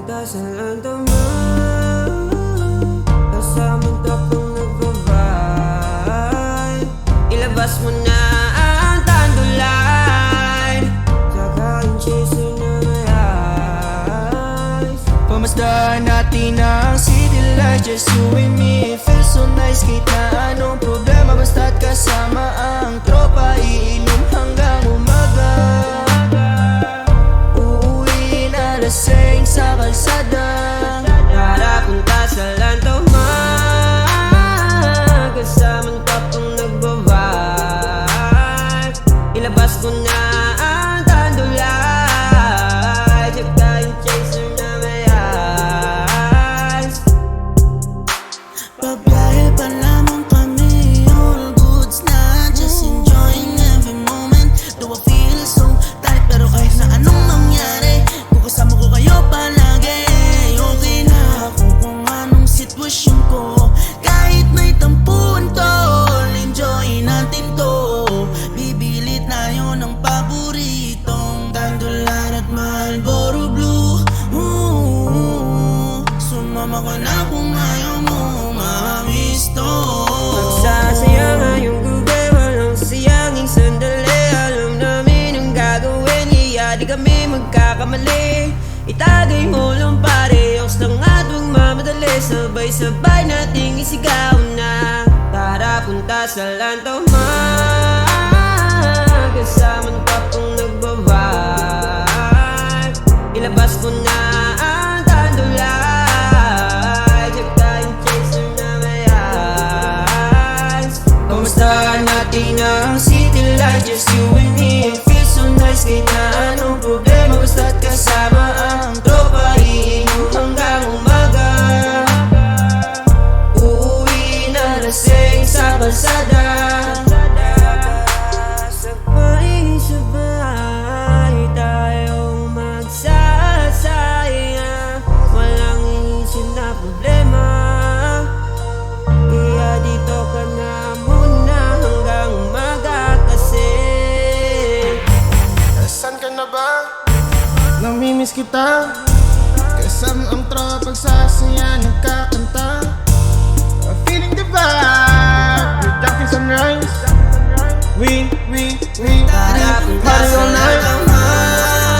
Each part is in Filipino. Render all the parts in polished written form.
Kasalan naman kasamang tapang nagbabay. Ilabas mo na ang tandulan, tsaka yung chaser na may eyes. Pamasdahan natin ang city life, just you and me. It feels so nice kahit na anong problema, basta't kasama ang tropa. Iinom hanggang umaga, uuwi na lasing sa kalsada Para punta sa Lantaman, kasamang tapang nagbabay. Ilabas ko na ang tandulan, tsaka yung chaser na may eyes. Babiyahe pa lamang kami, all goods na, just enjoying every moment. Do I feel so tight, pero kahit na anong mangyari, kung kasama ko kayo palagi, okay na ako kung anong sitwasyon ko. Kahit may tampuan tol, enjoy natin to. Bibili tayo ng paboritong tandulan at Marlboro Blue. Sumama ka na kung ayaw mo mamisto. Magsasaya nga yung gabi, walang sayanging sandali. Alam namin ang gagawin, kaya di kami magkakamali. Itagay mo lang parehas lang at huwag mamadali. Sabay-sabay nating isigaw na, tara punta sa Lantaman, kasamang tapang nagbabay. Ilabas ko na ang tandulan, tsaka yung chaser na may eyes. Pamasdahan natin ang city life, just you and me. It feels so nice kahit na anong problema, basta't kasama ang tropa. Iinom hanggang umaga, uuwi na lasing sa kalsada. Sabay-sabay tayong magsasaya, walang iisip na problema. Kaya dito ka na muna hanggang umaga kasi. Saan ka na ba? Namimiss kita. Kasama ang tropa pagsasaya nagkakanta. Feeling the vibe, we're jumping sunrise. We Tara punta party sa all night. Lantaman,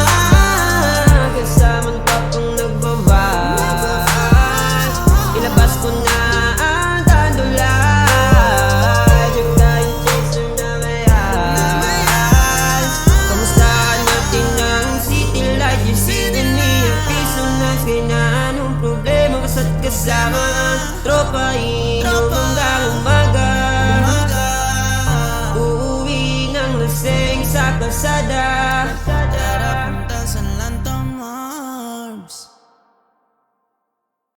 kasamang tapang nagbabay. Ilabas ko na ang tandulan, tsaka yung chaser na may eyes. Kamustahan natin ang city life, you see with me. Ang piso na kahit na anong problema, basta't kasama ang tropa. Iinom hanggang umaga, uuwi ng lasing sa kalsada.